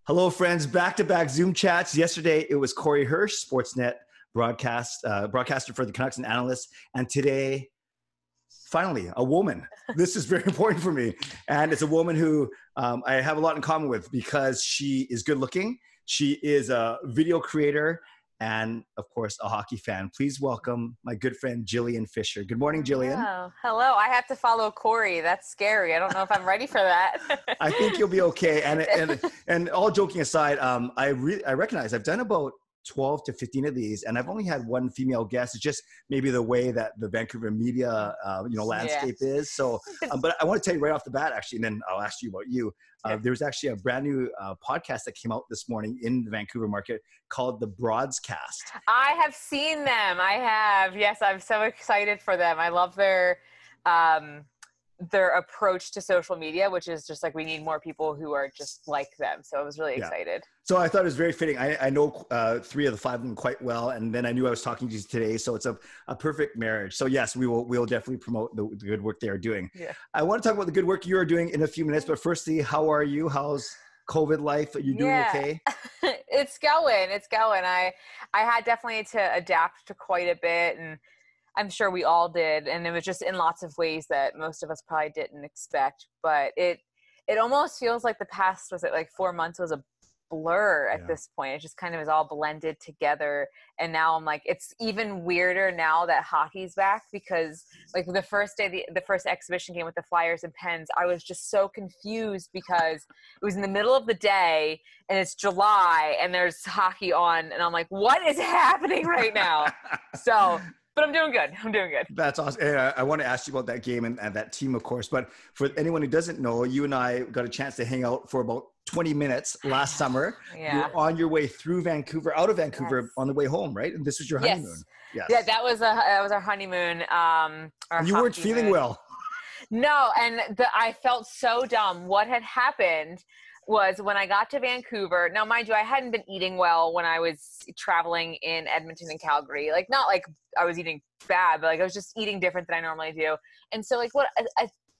Hello, friends. Back-to-back Zoom chats. Yesterday, it was Corey Hirsch, Sportsnet broadcaster for the Canucks and analyst. And today, finally, a woman. This is very important for me. And it's a woman who I have a lot in common with because she is good looking. She is a video creator and, of course, a hockey fan. Please welcome my good friend, Jillian Fisher. Good morning, Jillian. Oh, hello. I have to follow Corey. That's scary. I don't know if I'm ready for that. I think you'll be okay. And all joking aside, I recognize I've done about 12 to 15 of these, and I've only had one female guest. It's just maybe the way that the Vancouver media, landscape is. So, but I want to tell you right off the bat, actually, and then I'll ask you about you. There's actually a brand new podcast that came out this morning in the Vancouver market called The Broadscast. I have seen them. I have. Yes, I'm so excited for them. I love their approach to social media, which is just like, we need more people who are just like them. So I was really excited. So I thought it was very fitting. I know 3 of the 5 of them quite well. And then I knew I was talking to you today. So it's a perfect marriage. So yes, we'll definitely promote the good work they are doing. Yeah. I want to talk about the good work you are doing in a few minutes, but firstly, how are you? How's COVID life? Are you doing okay? It's going. I had definitely to adapt to quite a bit, and I'm sure we all did. And it was just in lots of ways that most of us probably didn't expect. But it almost feels like the past, was it like 4 months, was a blur at this point. It just kind of is all blended together. And now I'm like, it's even weirder now that hockey's back, because like the first day, the first exhibition game with the Flyers and Pens, I was just so confused because it was in the middle of the day and it's July and there's hockey on. And I'm like, what is happening right now? But I'm doing good. That's awesome. And I want to ask you about that game and that team, of course. But for anyone who doesn't know, you and I got a chance to hang out for about 20 minutes last summer. Yeah. You were on your way through Vancouver, out of Vancouver, on the way home, right? And this was your honeymoon. Yes. Yeah, that was our honeymoon. You weren't feeling well. No, and I felt so dumb. What had happened was when I got to Vancouver, now mind you, I hadn't been eating well when I was traveling in Edmonton and Calgary. Like, not like I was eating bad, but like I was just eating different than I normally do. And so like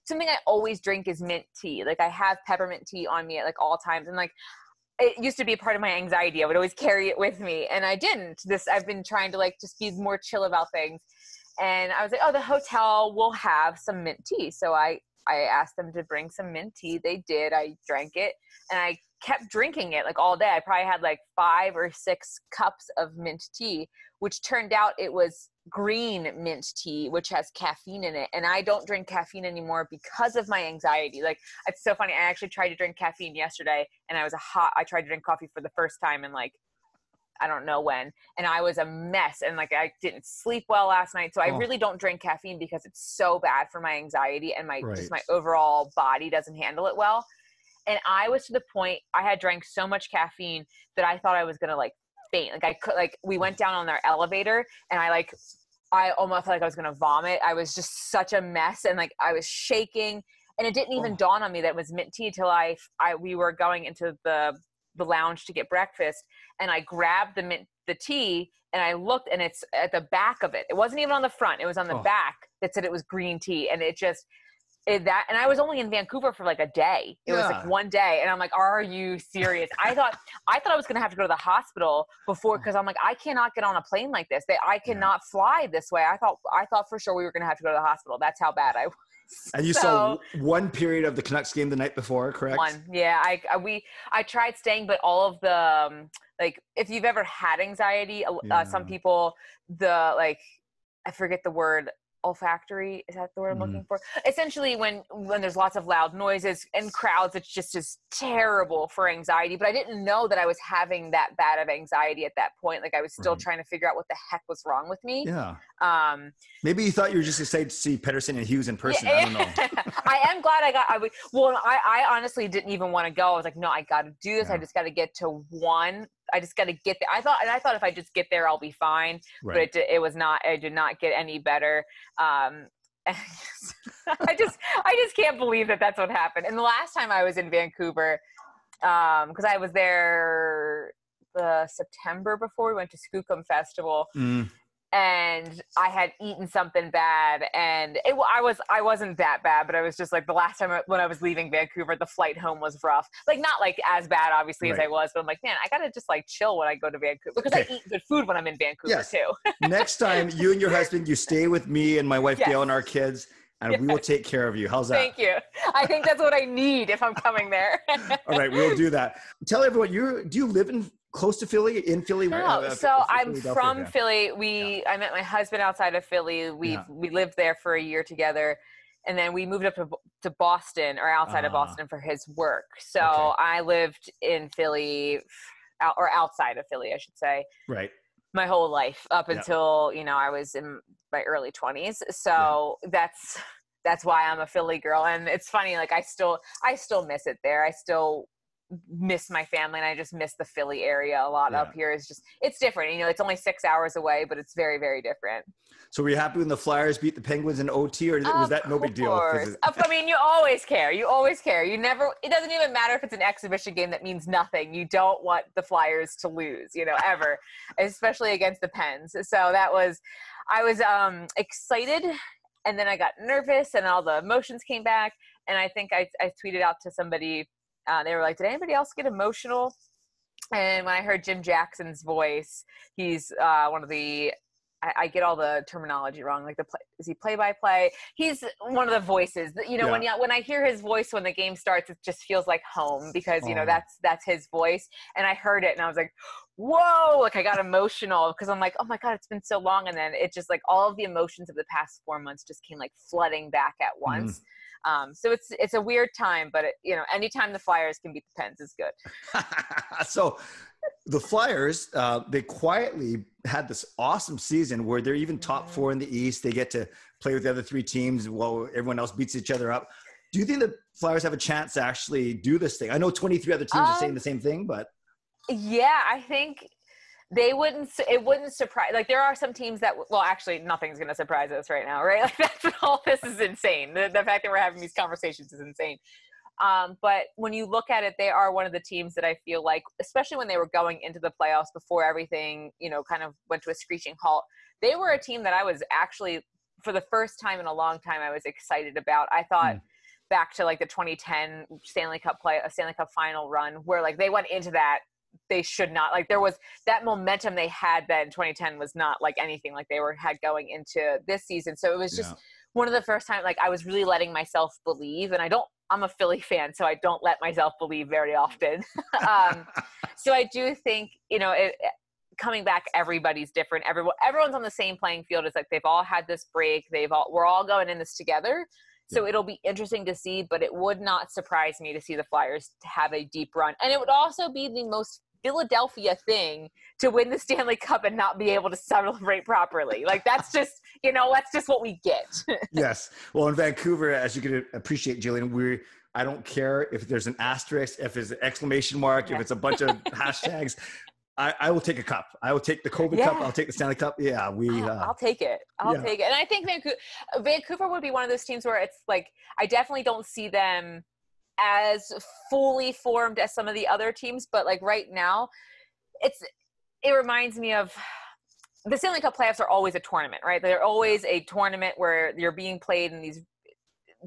something I always drink is mint tea. Like I have peppermint tea on me at like all times. And like, it used to be a part of my anxiety. I would always carry it with me, and I didn't. I've been trying to like just be more chill about things. And I was like, oh, the hotel will have some mint tea. So I asked them to bring some mint tea. They did. I drank it, and I kept drinking it like all day. I probably had like 5 or 6 cups of mint tea, which turned out it was green mint tea, which has caffeine in it. And I don't drink caffeine anymore because of my anxiety. Like, it's so funny. I actually tried to drink caffeine yesterday, and I tried to drink coffee for the first time in like, I don't know when, and I was a mess, and like I didn't sleep well last night. So I really don't drink caffeine because it's so bad for my anxiety, and just my overall body doesn't handle it well. And I was to the point, I had drank so much caffeine that I thought I was gonna like faint. Like we went down on our elevator, and I almost felt like I was gonna vomit. I was just such a mess, and like I was shaking, and it didn't even dawn on me that it was mint tea till we were going into the lounge to get breakfast, and I grabbed the tea, and I looked, and it's at the back of it. It wasn't even on the front. It was on the back that said it was green tea. And and I was only in Vancouver for like a day. It was like one day. And I'm like, are you serious? I thought I was going to have to go to the hospital before, cause I'm like, I cannot get on a plane like this. I cannot fly this way. I thought for sure we were going to have to go to the hospital. That's how bad I was. And you saw one period of the Canucks game the night before, correct? One, yeah. I tried staying, but all of the like, if you've ever had anxiety, some people, I forget the word, olfactory, is that the word I'm looking for? Essentially, when there's lots of loud noises and crowds, it's just as terrible for anxiety. But I didn't know that I was having that bad of anxiety at that point. Like I was still trying to figure out what the heck was wrong with me. Yeah. Maybe you thought you were just excited to see Pettersson and Hughes in person. I don't know. I am glad I honestly didn't even want to go. I was like, no, I got to do this. I just got to get to one. I just got to get there. I thought if I just get there, I'll be fine. Right. But it was not. I did not get any better. I just can't believe that that's what happened. And the last time I was in Vancouver, because I was there the September before we went to Skookum Festival. and I had eaten something bad, and I wasn't that bad, but I was just like, the last time when I was leaving Vancouver, the flight home was rough. Like, not like as bad, obviously, as I was, but I'm like, man, I gotta just like chill when I go to Vancouver, because I eat good food when I'm in Vancouver too. Next time, you and your husband, you stay with me and my wife Gail and our kids, and we will take care of you. How's that? Thank you. I think that's what I need if I'm coming there. All right, we'll do that. Tell everyone, do you live close to Philly, in Philly? No, so I'm from Philly. I met my husband outside of Philly. We lived there for a year together, and then we moved up to Boston, or outside of Boston, for his work. So I lived in Philly, or outside of Philly, I should say. Right. My whole life up until, I was in my early 20s. So that's why I'm a Philly girl. And it's funny, like I still miss it there. I still miss my family, and I just miss the Philly area a lot. Up here is just, it's different. It's only 6 hours away, but it's very, very different. So were you happy when the Flyers beat the Penguins in OT, or was that no big deal? I mean, you always care. You always care. It doesn't even matter if it's an exhibition game that means nothing. You don't want the Flyers to lose, ever, especially against the Pens. So I was excited, and then I got nervous, and all the emotions came back. And I think I tweeted out to somebody, they were like, did anybody else get emotional? And when I heard Jim Jackson's voice, he's one of the, I get all the terminology wrong. Like is he play-by-play? He's one of the voices. When I hear his voice when the game starts, it just feels like home, because that's his voice. And I heard it, and I was like, whoa! Like I got emotional, because I'm like, oh my god, it's been so long. And then it just, like, all of the emotions of the past 4 months just came like flooding back at once. So it's a weird time, but anytime the Flyers can beat the Pens is good. So the Flyers, they quietly had this awesome season where they're even top 4 in the East. They get to play with the other 3 teams while everyone else beats each other up. Do you think the Flyers have a chance to actually do this thing? I know 23 other teams are saying the same thing, but yeah, I think it wouldn't surprise, like, there are some teams that, well, actually nothing's going to surprise us right now, right? Like, that's all, this is insane. The fact that we're having these conversations is insane. But when you look at it, they are one of the teams that I feel like, especially when they were going into the playoffs before everything, kind of went to a screeching halt, they were a team that I was actually, for the first time in a long time, I was excited about. I thought back to like the 2010 Stanley Cup final run, where like they went into that, they should not, like, there was that momentum they had then in 2010 was not like anything like they had going into this season. So it was just one of the first time, like, I was really letting myself believe, and I'm a Philly fan, so I don't let myself believe very often. So I do think, coming back, everybody's different. Everyone's on the same playing field. It's like they've all had this break. We're all going in this together. So it'll be interesting to see, but it would not surprise me to see the Flyers have a deep run. And it would also be the most Philadelphia thing to win the Stanley Cup and not be able to celebrate properly. Like, that's just, that's just what we get. Yes. Well, in Vancouver, as you can appreciate, Jillian, I don't care if there's an asterisk, if it's an exclamation mark, if it's a bunch of hashtags. I will take a cup. I will take the COVID Cup. I'll take the Stanley Cup. Yeah, I'll take it. I'll take it. And I think Vancouver would be one of those teams where it's like, I definitely don't see them as fully formed as some of the other teams, but like right now, it reminds me of the Stanley Cup playoffs are always a tournament, right? They're always a tournament where you're being played in these.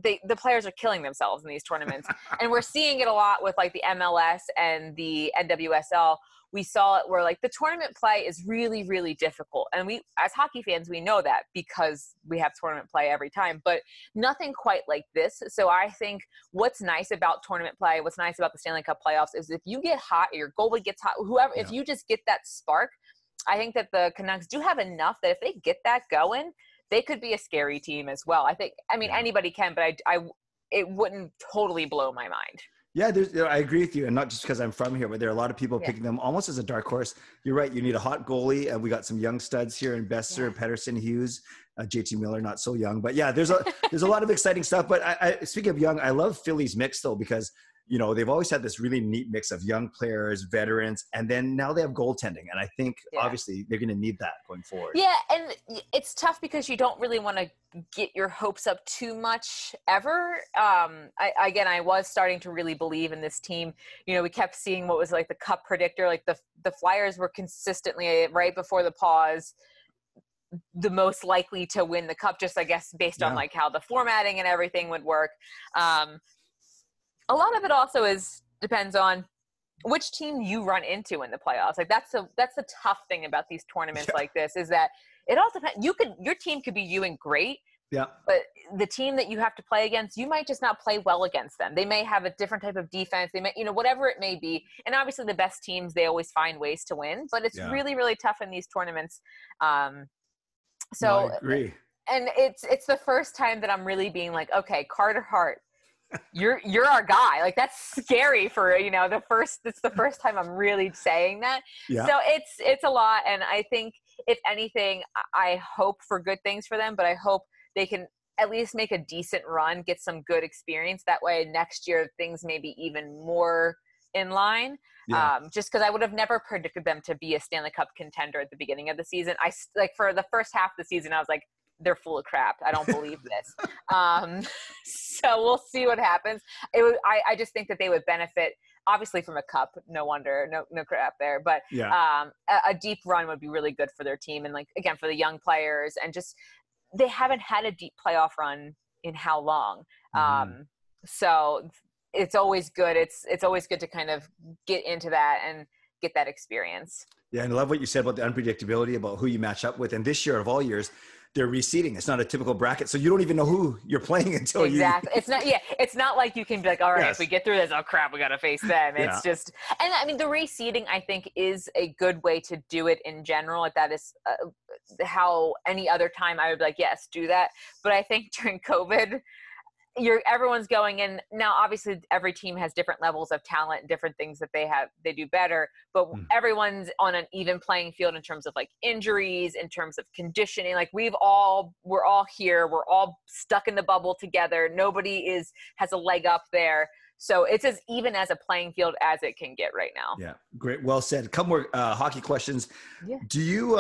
The players are killing themselves in these tournaments, and we're seeing it a lot with like the MLS and the NWSL. We saw it where like the tournament play is really, really difficult. And we, as hockey fans, we know that because we have tournament play every time, but nothing quite like this. So I think what's nice about tournament play, what's nice about the Stanley Cup playoffs is if you get hot, or your goalie gets hot, whoever, if you just get that spark, I think that the Canucks do have enough that if they get that going, they could be a scary team as well. I mean, anybody can, but it wouldn't totally blow my mind. Yeah, I agree with you, and not just because I'm from here, but there are a lot of people picking them almost as a dark horse. You're right. You need a hot goalie, and we got some young studs here in Besser, Pettersson, Hughes, JT Miller, not so young, but yeah, there's a lot of exciting stuff. But I speaking of young, I love Philly's mix though, because they've always had this really neat mix of young players, veterans, and then now they have goaltending, and I think obviously they're going to need that going forward. Yeah, and it's tough because you don't really want to get your hopes up too much ever. I was starting to really believe in this team. We kept seeing what was like the cup predictor, like the Flyers were consistently right before the pause the most likely to win the cup, just I guess based on like how the formatting and everything would work. A lot of it also depends on which team you run into in the playoffs. Like that's the tough thing about these tournaments like this, is that it all depends. Your team could be doing great. Yeah. But the team that you have to play against, you might just not play well against them. They may have a different type of defense. They may, whatever it may be. And obviously the best teams, they always find ways to win, but it's really, really tough in these tournaments. So, I agree. And it's the first time that I'm really being like, okay, Carter Hart, you're our guy. Like that's scary for, it's the first time I'm really saying that. Yeah. So it's a lot. And I think if anything, I hope for good things for them, but I hope they can at least make a decent run, get some good experience. That way next year, things may be even more in line. Yeah. Just because I would have never predicted them to be a Stanley Cup contender at the beginning of the season. For the first half of the season, I was like, they're full of crap. I don't believe this. So we'll see what happens. I just think that they would benefit obviously from a cup. No wonder, no crap there. But a deep run would be really good for their team. And like, again, for the young players, and just, they haven't had a deep playoff run in how long. So it's always good. It's always good to kind of get into that and get that experience. Yeah. And I love what you said about the unpredictability about who you match up with. And this year of all years, they're reseeding. It's not a typical bracket. So you don't even know who you're playing until Exactly. It's not like you can be like, all right, if we get through this, oh crap, we got to face them. It's just, and I mean, the reseeding I think is a good way to do it in general. Like that is how any other time I would be like, yes, do that. But I think during COVID, everyone's going in now. Obviously every team has different levels of talent and different things that they do better, but everyone's on an even playing field in terms of like injuries, in terms of conditioning. Like we're all here, we're all stuck in the bubble together. Nobody has a leg up there. So it's as even as a playing field as it can get right now. Yeah. Great. Well said. A couple more hockey questions. Yeah. Do you,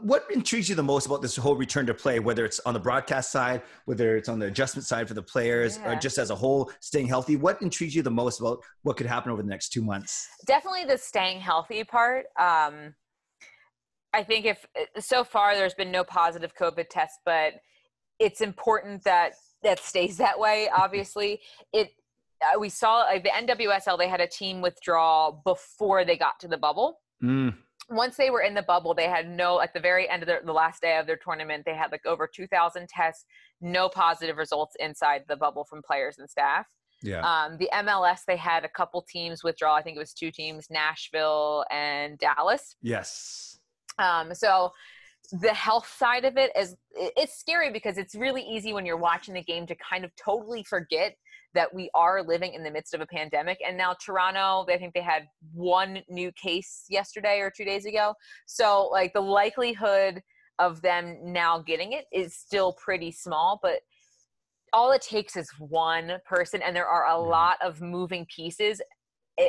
what intrigues you the most about this whole return to play, whether it's on the broadcast side, whether it's on the adjustment side for the players, or just as a whole, staying healthy? What intrigues you the most about what could happen over the next 2 months? Definitely the staying healthy part. I think so far there's been no positive COVID tests, but it's important that stays that way. Obviously, we saw like the NWSL, they had a team withdraw before they got to the bubble. Once they were in the bubble, they had at the very end of the last day of their tournament, they had like over 2,000 tests, no positive results inside the bubble from players and staff. Yeah. The MLS, they had a couple teams withdraw. I think it was 2 teams, Nashville and Dallas. Yes. So the health side of it's scary because it's really easy when you're watching the game to kind of totally forget that we are living in the midst of a pandemic. And now Toronto, I think they had 1 new case yesterday or 2 days ago. So like the likelihood of them now getting it is still pretty small, but all it takes is one person, and there are a lot of moving pieces.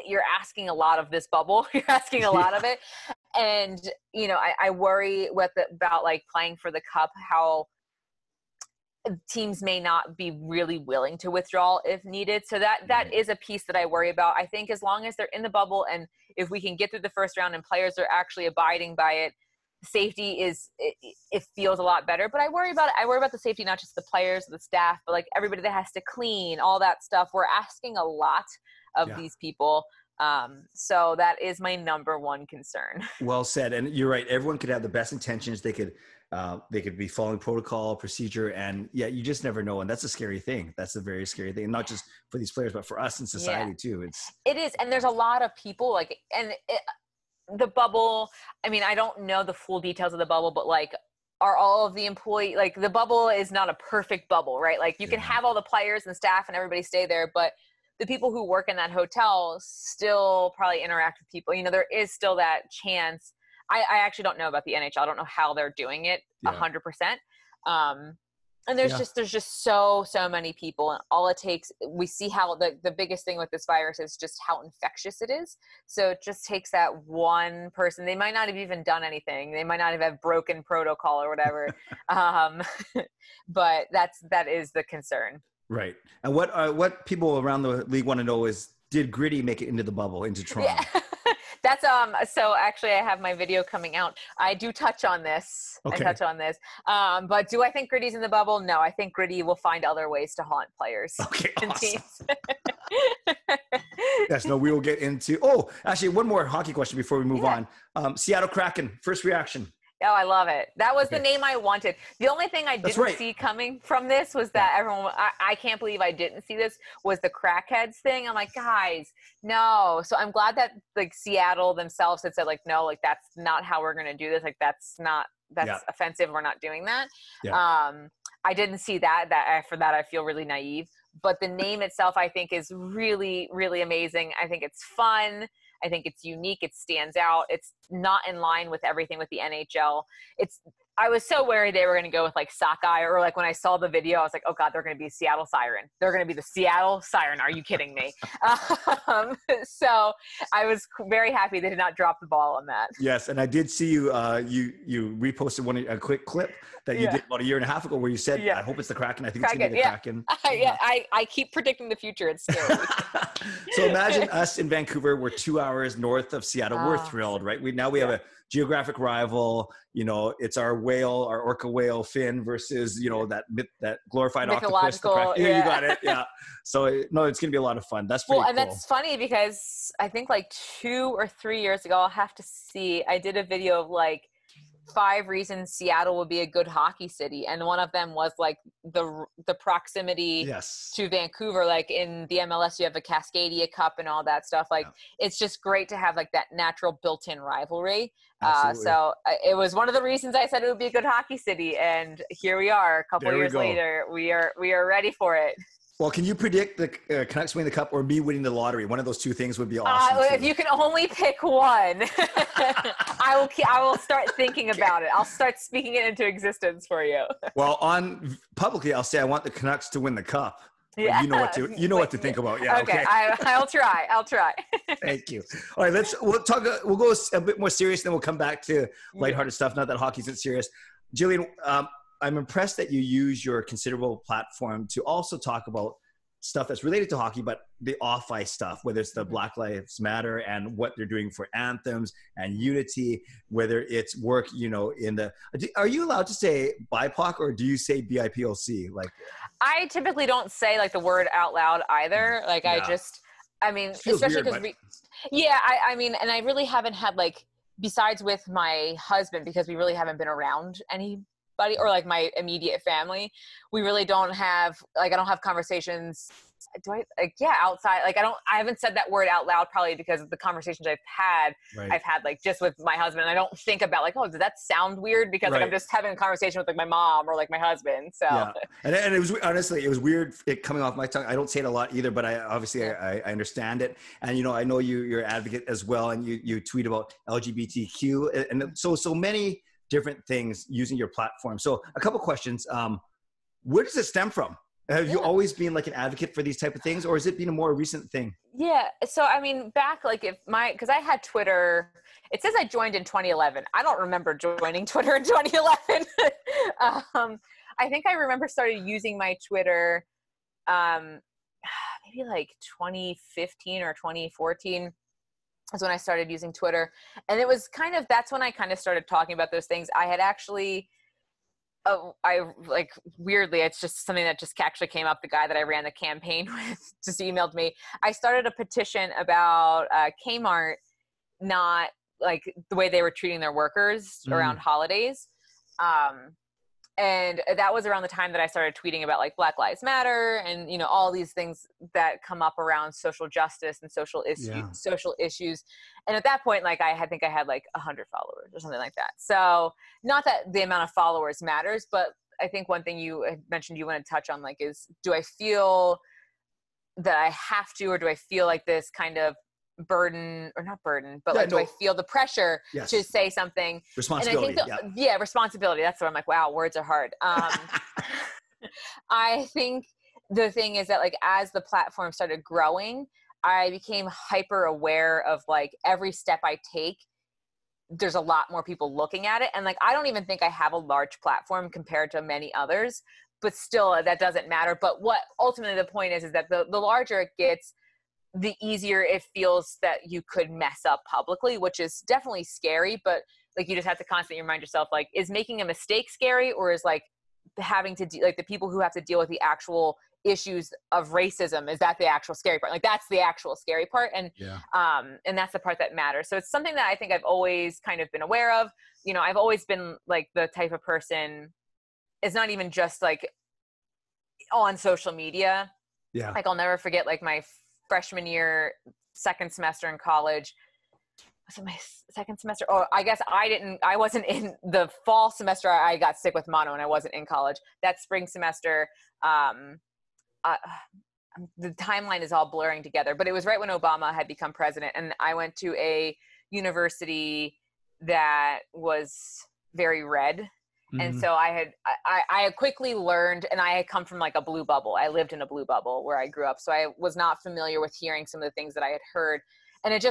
You're asking a lot of this bubble. You're asking a lot of it. And, I worry about like playing for the cup, how teams may not be really willing to withdraw if needed. So that is a piece that I worry about. I think as long as they're in the bubble, and if we can get through the first round and players are actually abiding by it, safety it feels a lot better. But I worry about the safety, not just the players, the staff, but like everybody that has to clean, all that stuff. We're asking a lot of these people. So that is my number one concern. Well said. And you're right. Everyone could have the best intentions. They could be following protocol, procedure, and you just never know. And that's a scary thing. That's a very scary thing. And not just for these players, but for us in society too. It is. And there's a lot of people the bubble. I mean, I don't know the full details of the bubble, but like, are all of the employee, like the bubble is not a perfect bubble, right? Like you can have all the players and staff and everybody stay there, but the people who work in that hotel still probably interact with people. There is still that chance. I actually don't know about the NHL. I don't know how they're doing it 100%. And there's just so many people, and all it takes, we see how the biggest thing with this virus is just how infectious it is. So it just takes that one person. They might not have even done anything. They might not have broken protocol or whatever. But that is the concern. Right. And what people around the league want to know is, did Gritty make it into the bubble, into Toronto? Yeah. that's so actually I have my video coming out. I do touch on this. Okay. I touch on this. But do I think Gritty's in the bubble? No, I think Gritty will find other ways to haunt players Okay, and awesome. teams. Yes, no, we will get into, oh, actually one more hockey question before we move on. Seattle Kraken, first reaction. Oh, I love it. That was the name I wanted. The only thing I didn't see coming from this was that everyone, I can't believe I didn't see this, was the crackheads thing. I'm like, guys, no. So I'm glad that like Seattle themselves had said like, no, like that's not how we're going to do this. Like that's offensive. We're not doing that. Yeah. I didn't see that. For that, I feel really naive. But the name itself, I think, is really, really amazing. I think it's fun. I think it's unique. It stands out. It's not in line with everything with the NHL. I was so worried they were going to go with like sockeye, or like when I saw the video, I was like, oh God, they're going to be Seattle Siren. They're going to be the Seattle Siren. Are you kidding me? So I was very happy they did not drop the ball on that. Yes. And I did see you, you reposted a quick clip that you did about a year and a half ago where you said, I hope it's the Kraken. I think it's going to be the Kraken. I keep predicting the future. It's scary. So imagine us in Vancouver. We're 2 hours north of Seattle. We're thrilled, right? We have a geographic rival. It's our whale, our orca whale fin versus, that glorified octopus. You got it. Yeah. So it's going to be a lot of fun. That's pretty cool. And that's funny because I think like 2 or 3 years ago, I'll have to see, I did a video of like 5 reasons Seattle would be a good hockey city. And one of them was like the proximity to Vancouver. Like in the MLS, you have the Cascadia Cup and all that stuff. Like it's just great to have like that natural built-in rivalry. So it was one of the reasons I said it would be a good hockey city. And here we are a couple of years later, we are ready for it. Well, can you predict the Canucks winning the cup or me winning the lottery? One of those two things would be awesome. If you can only pick one, I will start thinking about it. I'll start speaking it into existence for you. Well, publicly, I'll say I want the Canucks to win the cup. Yeah. You know what to think about. Yeah. Okay. I'll try. Thank you. All right. We'll go a bit more serious, then we'll come back to lighthearted stuff. Not that hockey isn't serious. Jillian, I'm impressed that you use your considerable platform to also talk about stuff that's related to hockey, but the off-ice stuff, whether it's the Black Lives Matter and what they're doing for anthems and unity, whether it's work, are you allowed to say BIPOC or do you say BIPOC? Like, I typically don't say like the word out loud either. Like especially because and I really haven't had like, besides with my husband, because we really haven't been around anybody or like my immediate family, we really don't have, like, I don't have conversations. Outside, like I haven't said that word out loud probably because of the conversations I've had like just with my husband. I don't think about like, oh, does that sound weird? Because like I'm just having a conversation with like my mom or like my husband. So and it was, honestly, it was weird it coming off my tongue. I don't say it a lot either, but I understand it. And I know you're an advocate as well, and you tweet about LGBTQ and so many different things using your platform. So a couple questions. Where does it stem from? Have you always been like an advocate for these type of things, or has it been a more recent thing? Yeah. So, I mean, back like because I had Twitter, it says I joined in 2011. I don't remember joining Twitter in 2011. I think I remember started using my Twitter maybe like 2015 or 2014 is when I started using Twitter. And it was that's when I kind of started talking about those things. I had actually, weirdly, it's just something that just actually came up. The guy that I ran the campaign with just emailed me. I started a petition about Kmart not like the way they were treating their workers around holidays. And that was around the time that I started tweeting about like Black Lives Matter and, all these things that come up around social justice and social issues. And at that point, like I think I had like 100 followers or something like that. So not that the amount of followers matters, but I think one thing you had mentioned you want to touch on like is, do I feel that I have to, or do I feel like this kind of burden, or not burden, but do I feel the pressure to say something? Responsibility. And I think responsibility. That's what I'm like, wow, words are hard. I think the thing is that like, as the platform started growing, I became hyper aware of like every step I take, there's a lot more people looking at it. And like, I don't even think I have a large platform compared to many others, but still that doesn't matter. But what ultimately the point is that the larger it gets, the easier it feels that you could mess up publicly, which is definitely scary. But like, you just have to constantly remind yourself, like, is making a mistake scary, or is like having to like the people who have to deal with the actual issues of racism, is that the actual scary part? Like, that's the actual scary part. And that's the part that matters. So it's something that I think I've always kind of been aware of. You know, I've always been like the type of person, it's not even just like on social media. Yeah. Like, I'll never forget, like, my freshman year, second semester in college. Was it my second semester? Oh, I guess I wasn't in the fall semester. I got sick with mono and I wasn't in college. That spring semester, the timeline is all blurring together, but it was right when Obama had become president. And I went to a university that was very red. And so I had quickly learned, and I had come from like a blue bubble. I lived in a blue bubble where I grew up. So I was not familiar with hearing some of the things that I had heard. And it's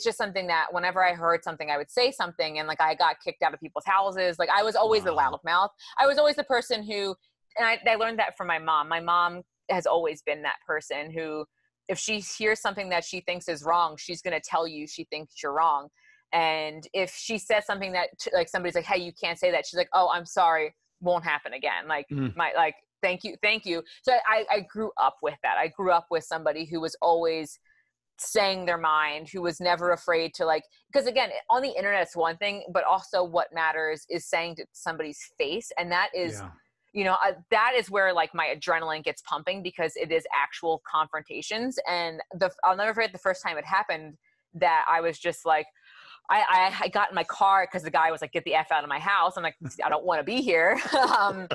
just something that whenever I heard something, I would say something, and like I got kicked out of people's houses. Like, I was always the loudmouth. I was always the person who, and I learned that from my mom. My mom has always been that person who, if she hears something that she thinks is wrong, she's going to tell you she thinks you're wrong. And if she says something that like somebody's like, hey, you can't say that, she's like, oh, I'm sorry, won't happen again. Like thank you. So I grew up with that. I grew up with somebody who was always saying their mind, who was never afraid to, like, because again, on the internet it's one thing, but also what matters is saying to somebody's face. And that is, you know, that is where like my adrenaline gets pumping, because it is actual confrontations. And I'll never forget the first time it happened, that I was just like, I got in my car because the guy was like, get the F out of my house. I'm like, I don't want to be here. And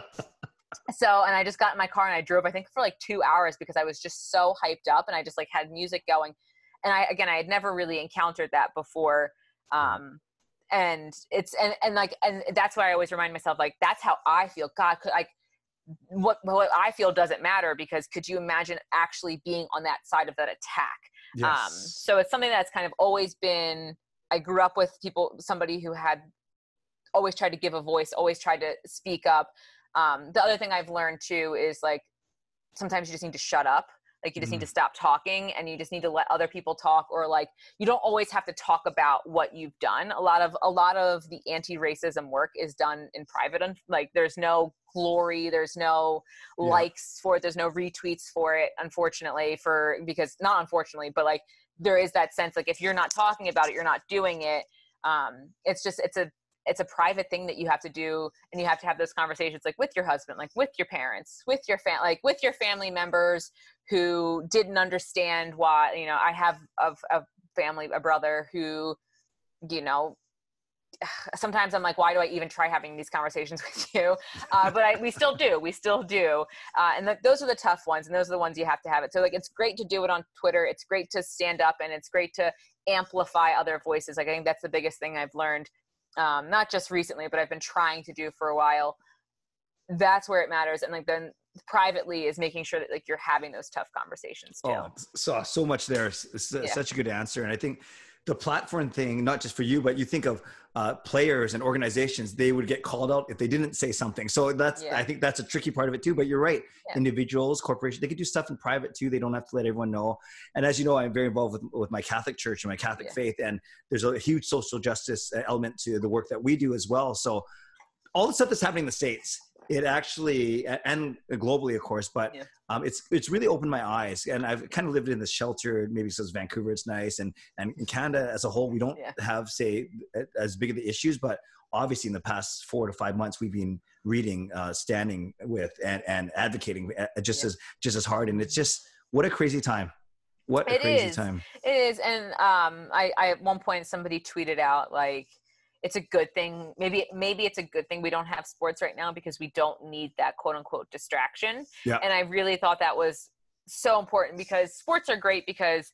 I just got in my car and I drove, I think, for like 2 hours, because I was just so hyped up, and I just like had music going. And I had never really encountered that before. And that's why I always remind myself, like, that's how I feel. God, like, what I feel doesn't matter, because could you imagine actually being on that side of that attack? Yes. So it's something that's kind of always been, I grew up with somebody who had always tried to give a voice, always tried to speak up. The other thing I've learned too is, like, sometimes you just need to shut up. Like, you just need to stop talking, and you just need to let other people talk, or like, you don't always have to talk about what you've done. A lot of the anti-racism work is done in private. Like, there's no glory, there's no likes for it, there's no retweets for it, unfortunately, because not unfortunately, but like, there is that sense, like, if you're not talking about it, you're not doing it. It's a private thing that you have to do, and you have to have those conversations, like, with your husband, like with your parents, with your with your family members who didn't understand why, you know, I have a brother who, you know, sometimes I'm like, why do I even try having these conversations with you? But we still do. And those are the tough ones, and those are the ones you have to have it. So like, it's great to do it on Twitter. It's great to stand up, and it's great to amplify other voices. Like, I think that's the biggest thing I've learned. Not just recently, but I've been trying to do for a while. That's where it matters. And like, then privately is making sure that like you're having those tough conversations too. So much there. Such a good answer. And I think the platform thing, not just for you, but you think of players and organizations, they would get called out if they didn't say something. So I think that's a tricky part of it too, but you're right. Individuals, corporations, they could do stuff in private too. They don't have to let everyone know. And as you know, I'm very involved with my Catholic church and my Catholic faith. And there's a huge social justice element to the work that we do as well. So all the stuff that's happening in the States, it actually, and globally, of course, but it's really opened my eyes. And I've kind of lived in this shelter, maybe because Vancouver, it's nice. And in Canada as a whole, we don't have, say, as big of the issues, but obviously in the past 4 to 5 months, we've been reading, standing with and advocating just as hard. And it's just, what a crazy time. What a crazy time. It is. And I at one point, somebody tweeted out, like, it's a good thing. Maybe it's a good thing we don't have sports right now, because we don't need that quote unquote distraction. Yeah. And I really thought that was so important, because sports are great because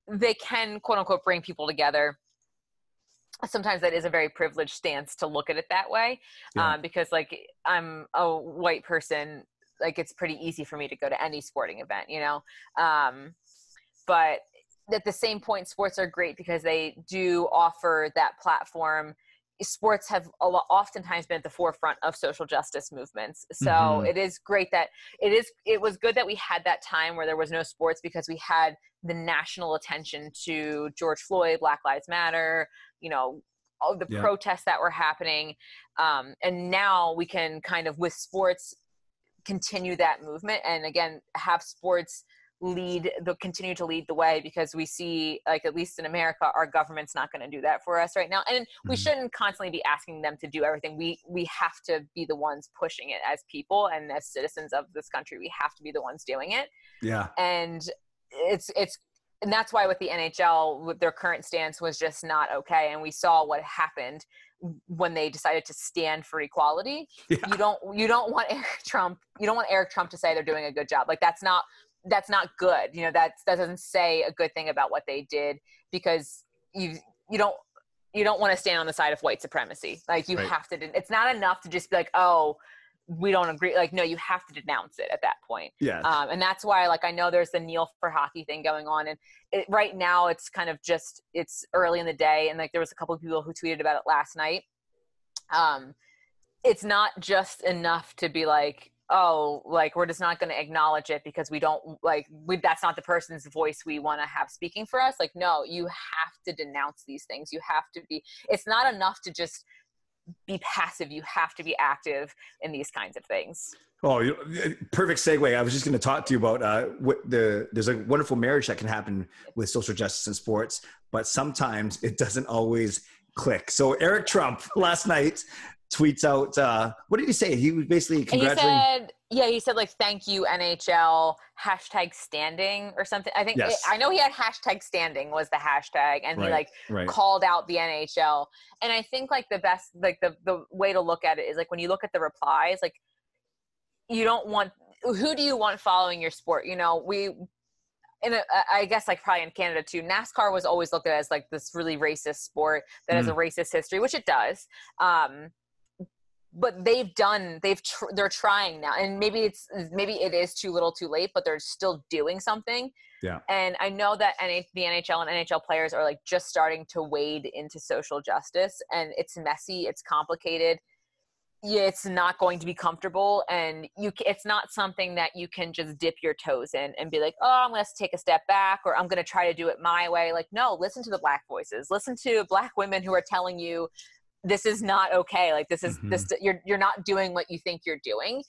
they can quote unquote bring people together. Sometimes that is a very privileged stance to look at it that way. Because like, I'm a white person, like, it's pretty easy for me to go to any sporting event, you know? But at the same point, sports are great because they do offer that platform sports have oftentimes been at the forefront of social justice movements. So it is great that it was good that we had that time where there was no sports, because we had the national attention to George Floyd, Black Lives Matter, all the protests that were happening. And now we can kind of, with sports, continue that movement. And again, have sports continue to lead the way, because we see, like, at least in America, our government's not going to do that for us right now. And we shouldn't constantly be asking them to do everything. We have to be the ones pushing it as people and as citizens of this country. We have to be the ones doing it. Yeah. And and that's why with the NHL, with their current stance was just not okay. And we saw what happened when they decided to stand for equality. Yeah. You don't want Eric Trump to say they're doing a good job. Like, that's not good. That doesn't say a good thing about what they did, because you don't want to stand on the side of white supremacy. Like, you have to, it's not enough to just be like, oh, we don't agree. Like, no, you have to denounce it at that point. Yeah. And that's why, like, I know there's the Kneel for Hockey thing going on, and right now it's kind of just, it's early in the day. And like, there was a couple of people who tweeted about it last night. It's not just enough to be like, oh, like, we're just not going to acknowledge it because we don't that's not the person's voice we want to have speaking for us. Like, no, you have to denounce these things. You have to be, it's not enough to just be passive. You have to be active in these kinds of things. Oh, perfect segue. I was just going to talk to you about there's a wonderful marriage that can happen with social justice in sports, but sometimes it doesn't always click. So Eric Trump last night tweets out, what did he say? He was basically congratulating. He said like, thank you, NHL, #standing or something. I think, I know he had #standing was the hashtag, and he called out the NHL. And I think like the best, like the way to look at it is like, when you look at the replies, like, you don't want, who do you want following your sport? I guess like probably in Canada too, NASCAR was always looked at as like this really racist sport that has a racist history, which it does. But they're trying now, and maybe it is too little too late, but they're still doing something. Yeah. And I know that the NHL and NHL players are like just starting to wade into social justice, and it's messy, it's complicated. Yeah, it's not going to be comfortable, and it's not something that you can just dip your toes in and be like, oh, I'm going to take a step back, or I'm going to try to do it my way. Like, no, listen to the Black voices, listen to Black women who are telling you this is not okay. Like, this is you're not doing what you think you're doing.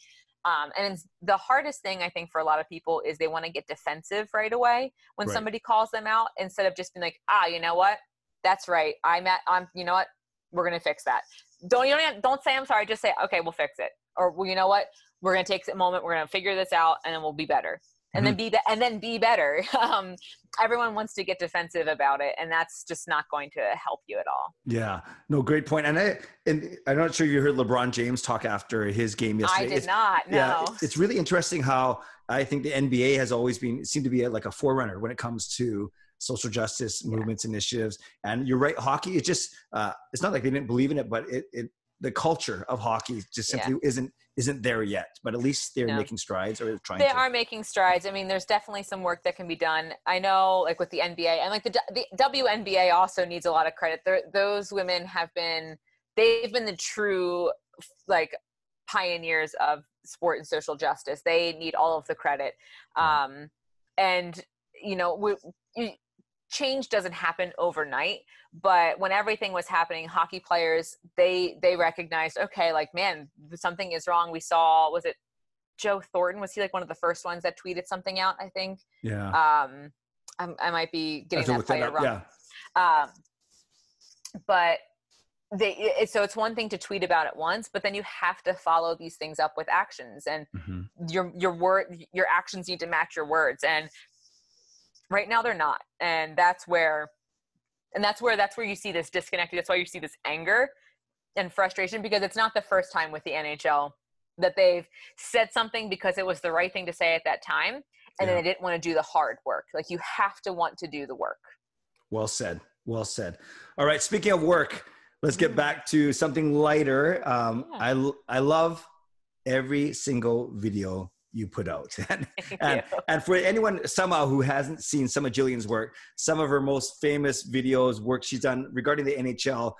And the hardest thing I think for a lot of people is they want to get defensive right away when somebody calls them out, instead of just being like, you know what? That's right. You know what? We're going to fix that. Don't say I'm sorry. Just say, okay, we'll fix it. Or, well, you know what? We're going to take a moment. We're going to figure this out, and then we'll be better. And then be better. Everyone wants to get defensive about it, and that's just not going to help you at all. Yeah, no, great point. And I'm not sure you heard LeBron James talk after his game yesterday. I did not. No. Yeah, it's really interesting how I think the NBA has always seemed to be like a forerunner when it comes to social justice movements, initiatives. And you're right, hockey is just it's not like they didn't believe in it, but the culture of hockey just simply isn't there yet, but at least they're making strides, or trying to. They are making strides. I mean, there's definitely some work that can be done. I know, like with the NBA, and like the WNBA also needs a lot of credit. Those women they've been the true like pioneers of sport and social justice. They need all of the credit. And change doesn't happen overnight, but when everything was happening, hockey players, they recognized, okay, like, man, something is wrong. We saw, was it Joe Thornton? Was he like one of the first ones that tweeted something out, I think? Yeah. I might be getting that player wrong. Yeah. But so it's one thing to tweet about it once, but then you have to follow these things up with actions, and your actions need to match your words. And right now they're not. And that's where you see this disconnect. That's why you see this anger and frustration, because it's not the first time with the NHL that they've said something because it was the right thing to say at that time, and then they didn't want to do the hard work. Like, you have to want to do the work. Well said. Well said. All right. Speaking of work, let's get back to something lighter. I love every single video you put out. Thank and, you. and for anyone somehow who hasn't seen some of Jillian's work, some of her most famous videos, work she's done regarding the NHL,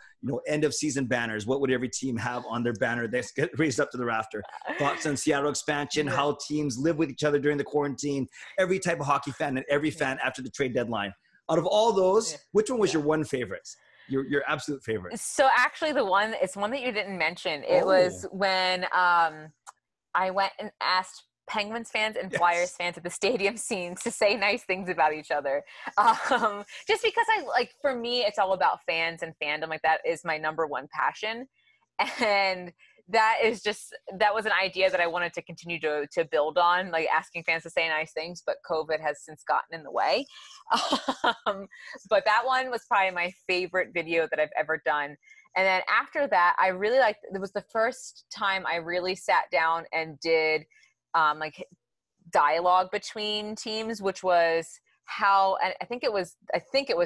end of season banners. What would every team have on their banner that's get raised up to the rafter? Thoughts on Seattle expansion, how teams live with each other during the quarantine, every type of hockey fan and every fan after the trade deadline. Out of all those, which one was your one favorite? Your absolute favorite? So actually it's one that you didn't mention. It was when I went and asked Penguins fans and Flyers fans at the stadium scenes to say nice things about each other. Just because for me, it's all about fans and fandom. Like, that is my number one passion. And that was an idea that I wanted to continue to build on, like asking fans to say nice things, but COVID has since gotten in the way. But that one was probably my favorite video that I've ever done. And then after that, I really liked, it was the first time I really sat down and did dialogue between teams, which was how, and I think it was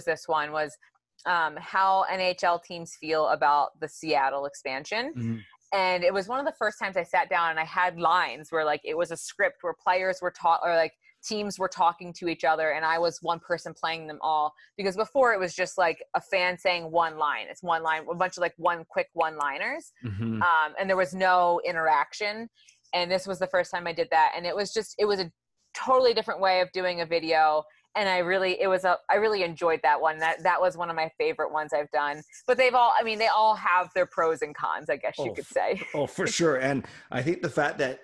this one, was how NHL teams feel about the Seattle expansion. Mm-hmm. And it was one of the first times I sat down and I had lines where it was a script where players were teams were talking to each other, and I was one person playing them all. Because before it was just like a fan saying one line. It's one line, a bunch of one quick one-liners. Mm-hmm. And there was no interaction. And this was the first time I did that. And it was a totally different way of doing a video. And I really enjoyed that one. That was one of my favorite ones I've done. But they all have their pros and cons, I guess you could say. Oh, for sure. And I think the fact that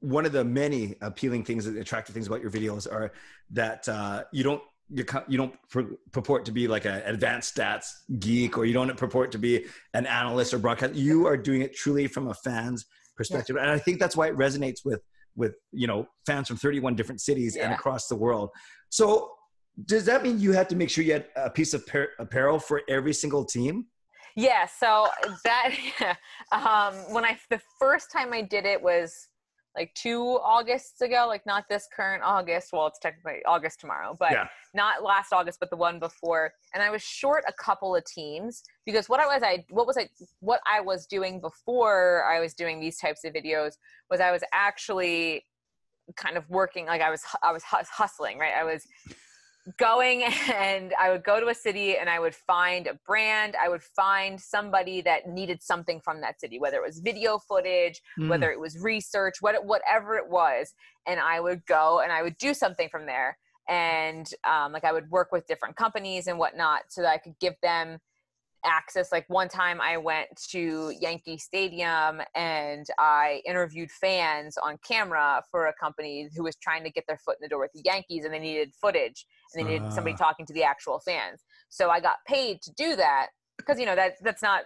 one of the many appealing things, attractive things about your videos are that you don't purport to be like an advanced stats geek, or you don't purport to be an analyst or broadcast. You are doing it truly from a fan's perspective. Yeah. And I think that's why it resonates with fans from 31 different cities and across the world. So does that mean you had to make sure you had a piece of apparel for every single team? Yeah. So that, the first time I did it was 2 Augusts ago, not this current August. Well, it's technically August tomorrow, but not last August, but the one before. And I was short a couple of teams because what I was doing before I was doing these types of videos was I was actually kind of working, I was hustling, right? I was going and I would go to a city and I would find a brand. I would find somebody that needed something from that city, whether it was video footage, whether it was research, whatever it was. And I would go and I would do something from there. And I would work with different companies and whatnot so that I could give them access. One time I went to Yankee Stadium and I interviewed fans on camera for a company who was trying to get their foot in the door with the Yankees, and they needed footage and they needed somebody talking to the actual fans. So I got paid to do that because, that's not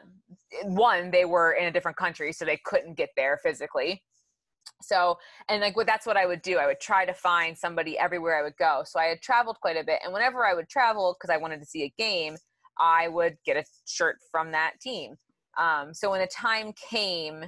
one, they were in a different country, so they couldn't get there physically. So, and that's what I would do. I would try to find somebody everywhere I would go. So I had traveled quite a bit, and whenever I would travel, because I wanted to see a game, I would get a shirt from that team. So when the time came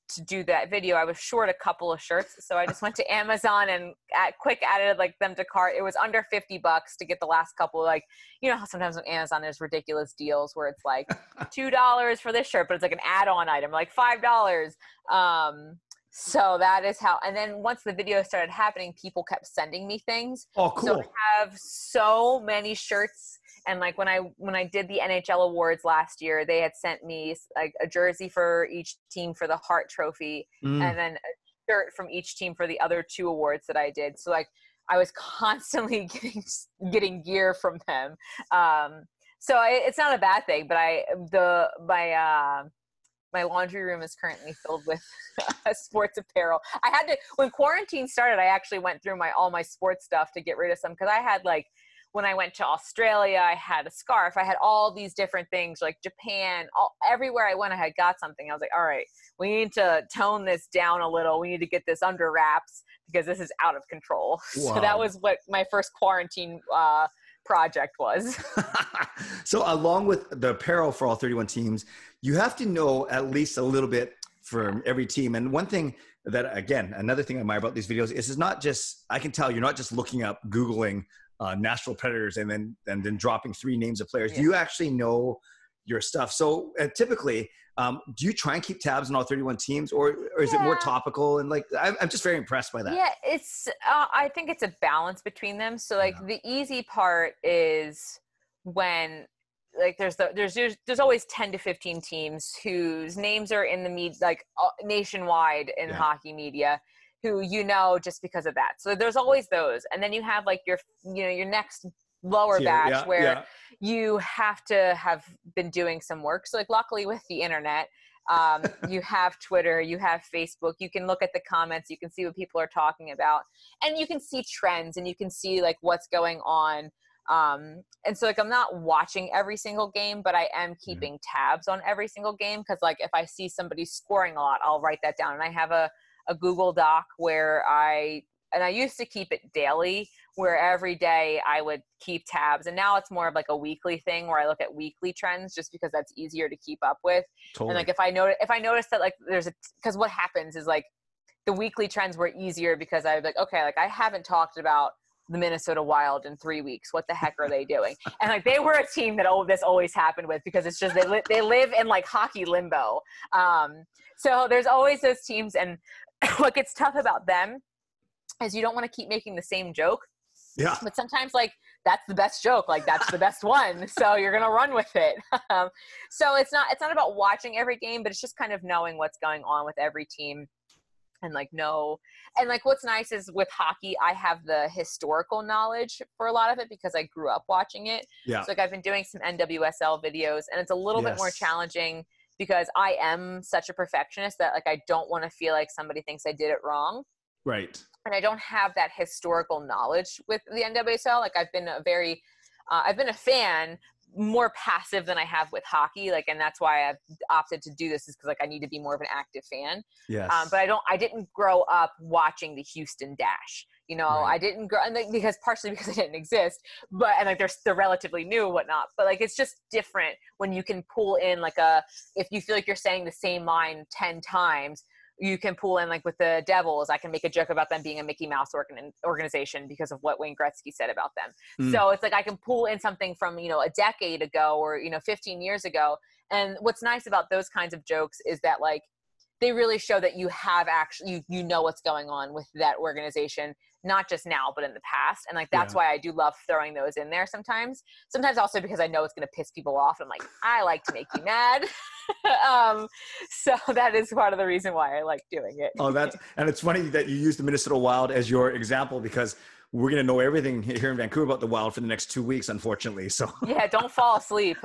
to do that video, I was short a couple of shirts. So I just went to Amazon and quick added them to cart. It was under $50 to get the last couple. How sometimes on Amazon there's ridiculous deals where it's $2 for this shirt, but it's an add-on item, $5. So that is how, and then once the video started happening, people kept sending me things. Oh, cool. So I have so many shirts. And when I did the NHL awards last year, they had sent me a jersey for each team for the Hart Trophy, and then a shirt from each team for the other 2 awards that I did. So I was constantly getting gear from them. So it's not a bad thing, but my laundry room is currently filled with sports apparel. I had to, when quarantine started, I actually went through all my sports stuff to get rid of some, because I had when I went to Australia, I had a scarf. I had all these different things, Japan, everywhere I went, I had got something. I was all right, we need to tone this down a little. We need to get this under wraps because this is out of control. Wow. So that was what my first quarantine project was. So along with the apparel for all 31 teams, you have to know at least a little bit from every team. And one thing that, again, another thing I admire about these videos is it's not just, I can tell you're not just looking up, Googling Nashville Predators and then dropping 3 names of players. Yeah. You actually know your stuff. So typically, do you try and keep tabs on all 31 teams, or is it more topical? And like, I'm just very impressed by that. Yeah, it's I think it's a balance between them. So like the easy part is when like there's always 10 to 15 teams whose names are in the like nationwide in hockey media, who just because of that. So there's always those, and then you have like your next lower batch where you have to have been doing some work. So like luckily with the internet, you have Twitter, you have Facebook, you can look at the comments, you can see what people are talking about, and you can see trends, and you can see like what's going on. And so like I'm not watching every single game, but I am keeping tabs on every single game, because like if I see somebody scoring a lot, I'll write that down. And I have a Google Doc where I used to keep it daily, where every day I would keep tabs. And now it's more of like a weekly thing where I look at weekly trends, just because that's easier to keep up with. Totally. And like if I notice that like because what happens is like the weekly trends were easier because I was like, okay, like I haven't talked about the Minnesota Wild in 3 weeks. What the heck are they doing? And like they were a team that this always happened with, because it's just they live in like hockey limbo. So there's always those teams, and what gets tough about them is you don't want to keep making the same joke. Yeah. But sometimes like that's the best joke, like that's the best one. So you're going to run with it. So it's not about watching every game, but it's just kind of knowing what's going on with every team, and like and like what's nice is with hockey, I have the historical knowledge for a lot of it because I grew up watching it. Yeah. So like I've been doing some NWSL videos, and it's a little bit more challenging because I am such a perfectionist that like I don't want to feel like somebody thinks I did it wrong. Right. And I don't have that historical knowledge with the NWSL. Like I've been a fan, more passive than I have with hockey. Like, and that's why I've opted to do this, is because like I need to be more of an active fan. Yes. But I didn't grow up watching the Houston Dash. Right. I didn't grow, and because partially because it didn't exist, and like they're relatively new and whatnot. But like it's just different when you can pull in like if you feel like you're saying the same line 10 times, you can pull in like with the Devils. I can make a joke about them being a Mickey Mouse organization because of what Wayne Gretzky said about them. So it's like I can pull in something from a decade ago or 15 years ago. And what's nice about those kinds of jokes is that like they really show that you have actually you know what's going on with that organization, not just now but in the past. And like that's why I do love throwing those in there sometimes also because I know it's going to piss people off. I'm like, I like to make you mad. So that is part of the reason why I like doing it. And it's funny that you use the Minnesota Wild as your example, because we're going to know everything here in Vancouver about the Wild for the next 2 weeks, unfortunately. So yeah, don't fall asleep.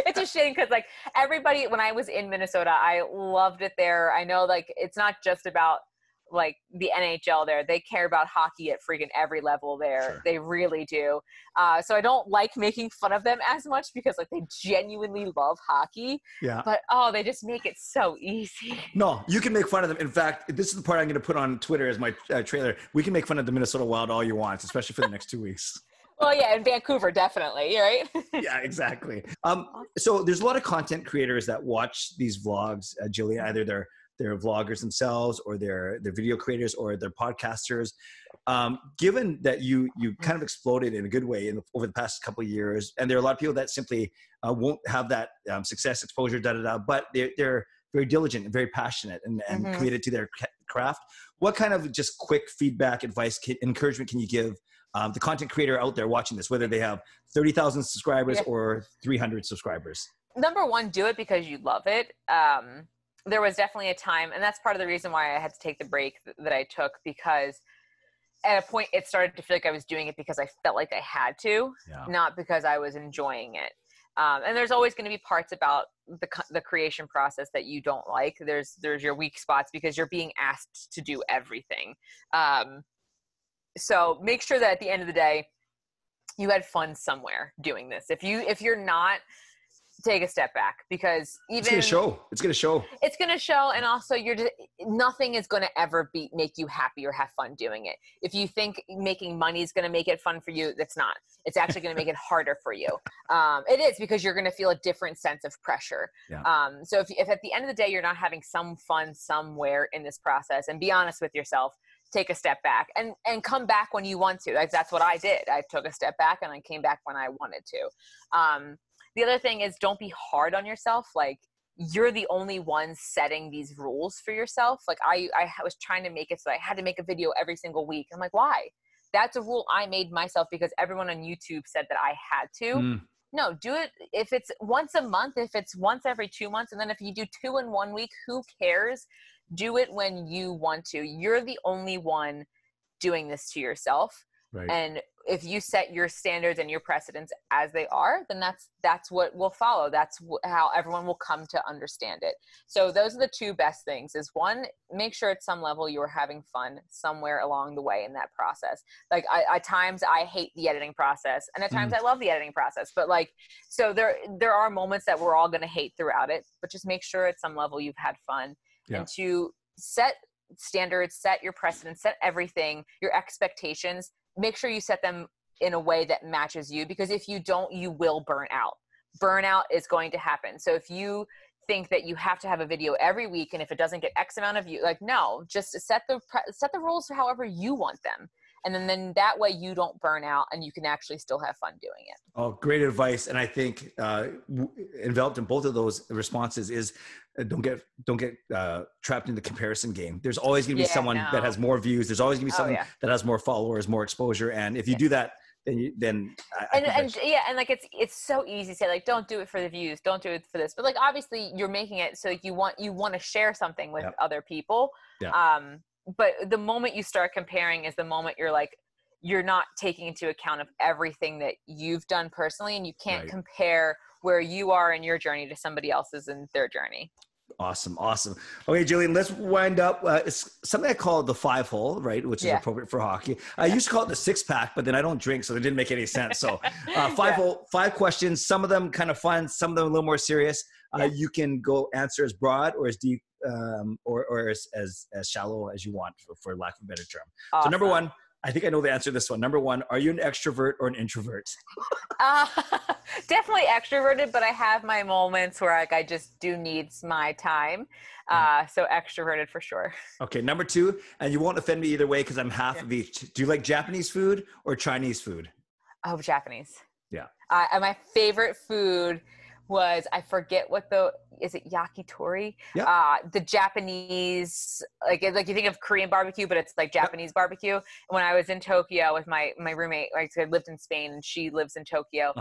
It's a shame because like everybody, when I was in Minnesota, I loved it there. I know like it's not just about like the NHL there. They care about hockey at freaking every level there. Sure. They really do. So I don't like making fun of them as much because like they genuinely love hockey. Yeah. But they just make it so easy. No, you can make fun of them. In fact, this is the part I'm going to put on Twitter as my trailer. We can make fun of the Minnesota Wild all you want, especially for the next 2 weeks. Well, yeah, in Vancouver, definitely, right? Yeah, exactly. So there's a lot of content creators that watch these vlogs, Jillian, either they're vloggers themselves, or they're video creators, or they're podcasters. Given that you kind of exploded in a good way over the past couple of years, and there are a lot of people that simply won't have that success, exposure, but they're very diligent and very passionate and committed to their craft. What kind of just quick feedback, advice, encouragement can you give the content creator out there watching this, whether they have 30,000 subscribers or 300 subscribers? Number one, do it because you love it. There was definitely a time, and that's part of the reason why I had to take the break that I took, because at a point it started to feel like I was doing it because I felt like I had to, not because I was enjoying it. And there's always going to be parts about the creation process that you don't like. There's your weak spots because you're being asked to do everything. So make sure that at the end of the day, you had fun somewhere doing this. If you're not, take a step back, because it's going to show. And also nothing is going to ever make you happy or have fun doing it. If you think making money is going to make it fun for you, that's not. It's actually going to make it harder for you. It is, because you're going to feel a different sense of pressure. Yeah. So if at the end of the day, you're not having some fun somewhere in this process, and be honest with yourself, take a step back and come back when you want to. Like, that's what I did. I took a step back and I came back when I wanted to. The other thing is, don't be hard on yourself. Like, you're the only one setting these rules for yourself. Like, I was trying to make it so I had to make a video every single week. I'm like, why? That's a rule I made myself because everyone on YouTube said that I had to. No, do it if it's once a month, if it's once every 2 months, and then if you do 2 in 1 week, who cares? Do it when you want to. You're the only one doing this to yourself. Right. And if you set your standards and your precedents as they are, then that's what will follow. That's how everyone will come to understand it. So those are the two best things. Is one, make sure at some level you're having fun somewhere along the way in that process. Like, at times I hate the editing process, and at times I love the editing process. But like, so there are moments that we're all going to hate throughout it. But just make sure at some level you've had fun, and to set standards, set your precedents, set everything, your expectations. Make sure you set them in a way that matches you, because if you don't, you will burn out. Burnout is going to happen. So if you think that you have to have a video every week, and if it doesn't get X amount of views, like, no, just set the rules for however you want them. And then that way you don't burn out and you can actually still have fun doing it. Oh, great advice. And I think enveloped in both of those responses is don't get trapped in the comparison game. There's always going to be someone that has more views. There's always going to be someone that has more followers, more exposure. And if you do that, then like it's so easy to say, like, don't do it for the views, don't do it for this. But like, obviously you're making it so you want to share something with other people. But the moment you start comparing is the moment you're not taking into account of everything that you've done personally, and you can't compare where you are in your journey to somebody else's in their journey. Awesome. Okay, Jillian, let's wind up. It's something I call the 5-hole, right? Which is appropriate for hockey. I used to call it the 6-pack, but then I don't drink, so it didn't make any sense. So 5-hole, 5 questions, some of them kind of fun, some of them a little more serious. You can go answer as broad or as deep or as shallow as you want, for lack of a better term. Awesome. So number 1, I think I know the answer to this one. Number 1, are you an extrovert or an introvert? Definitely extroverted, but I have my moments where I just do need my time. So extroverted for sure. Okay, number 2, and you won't offend me either way because I'm half of each. Do you like Japanese food or Chinese food? Oh, Japanese. Yeah. My favorite food was, I forget what is it yakitori? Yeah. The Japanese, like you think of Korean barbecue, but it's like Japanese barbecue. When I was in Tokyo with my roommate, like, I lived in Spain and she lives in Tokyo.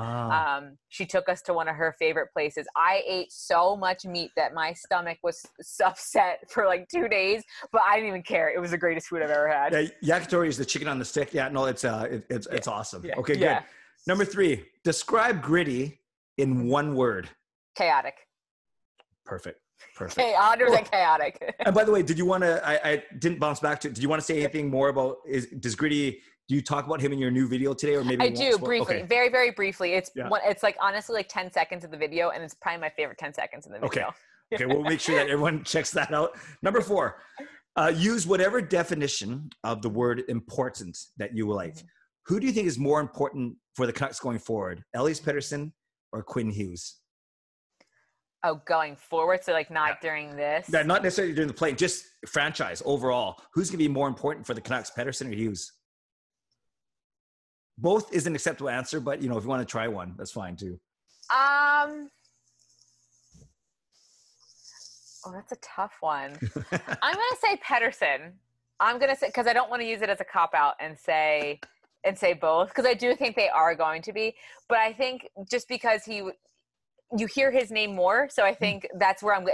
She took us to one of her favorite places. I ate so much meat that my stomach was upset for like 2 days, but I didn't even care. It was the greatest food I've ever had. Yeah, yakitori is the chicken on the stick. Yeah, no, it's awesome. Yeah. Okay, good. Number 3, describe Gritty in 1 word. Chaotic. Perfect. 100% chaotic. And by the way, did you want to, I didn't bounce back to it. Did you want to say anything more about, does Gritty, do you talk about him in your new video today, or maybe? I do, briefly, very, very briefly. It's like, honestly, like 10 seconds of the video, and it's probably my favorite 10 seconds in the video. Okay, we'll make sure that everyone checks that out. Number 4, use whatever definition of the word important that you like. Mm-hmm. Who do you think is more important for the Canucks going forward? Elias Pettersson or Quinn Hughes? Oh, going forward? So like not during this? Yeah, not necessarily during the play, just franchise overall. Who's going to be more important for the Canucks, Pettersson or Hughes? Both is an acceptable answer, but if you want to try one, that's fine too. Oh, that's a tough one. I'm going to say Pettersson. I'm going to say, because I don't want to use it as a cop-out and say both, because I do think they are going to be. But I think just because you hear his name more, so I think that's where my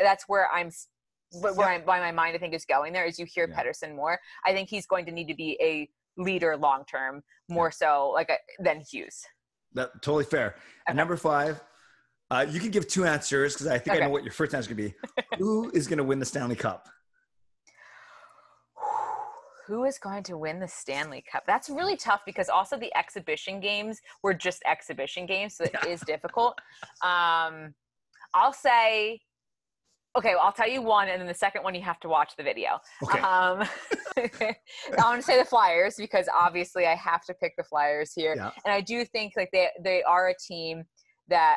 mind I think is going there, is you hear Pettersson more. I think he's going to need to be a leader long term, more so than Hughes. That totally fair. Okay. And number 5, you can give 2 answers because I think I know what your first answer could be. Who is going to win the Stanley Cup? Who is going to win the Stanley Cup? That's really tough because also the exhibition games were just exhibition games, so it is difficult. I'll say, I'll tell you one, and then the second one you have to watch the video. Okay. I'm going to say the Flyers because obviously I have to pick the Flyers here, and I do think they are a team that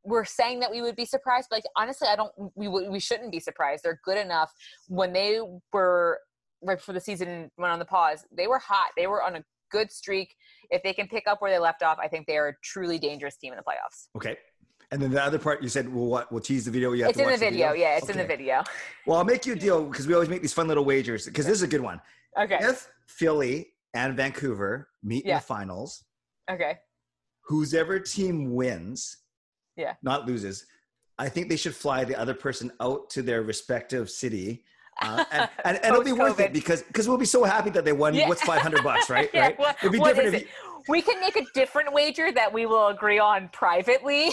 we're saying that we would be surprised, but honestly, we shouldn't be surprised. They're good enough. When they were right before the season went on the pause, they were hot. They were on a good streak. If they can pick up where they left off, I think they are a truly dangerous team in the playoffs. Okay. And then the other part you said, well, what? We'll tease the video. It's in the video. Yeah, it's in the video. Well, I'll make you a deal because we always make these fun little wagers because this is a good one. Okay. If Philly and Vancouver meet in the finals, okay, whoever team wins, not loses, I think they should fly the other person out to their respective city. And it'll be worth it because we'll be so happy that they won. What's $500, right? Right. It'd be different if we can make a different wager that we will agree on privately.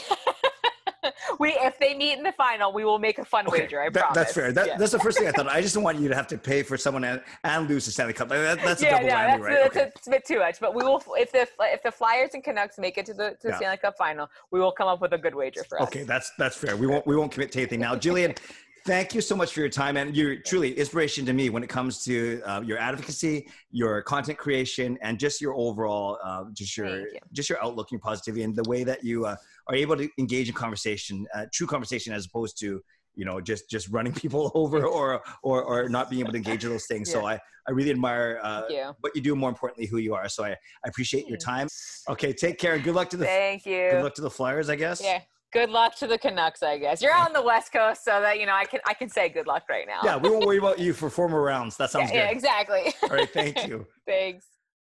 If they meet in the final, we will make a fun wager. I promise. That's fair. That's the first thing I thought. I just don't want you to have to pay for someone and lose the Stanley Cup. That's a double whammy, right? That's a bit too much. But we will, if the Flyers and Canucks make it to the Stanley Cup final, we will come up with a good wager for us. Okay, that's fair. We won't commit to anything now, Jillian. Thank you so much for your time, and you're truly inspiration to me when it comes to your advocacy, your content creation, and just your overall, just your outlook, your positivity, and the way that you are able to engage in conversation, true conversation, as opposed to just running people over or not being able to engage in those things. So I really admire what you do. More importantly, who you are. So I appreciate your time. Okay, take care and good luck to the. Thank you. Good luck to the Flyers, I guess. Yeah. Good luck to the Canucks, I guess. You're out on the West Coast, so that I can say good luck right now. Yeah, we won't worry about you for 4 more rounds. That sounds good. Yeah, exactly. All right, thank you. Thanks.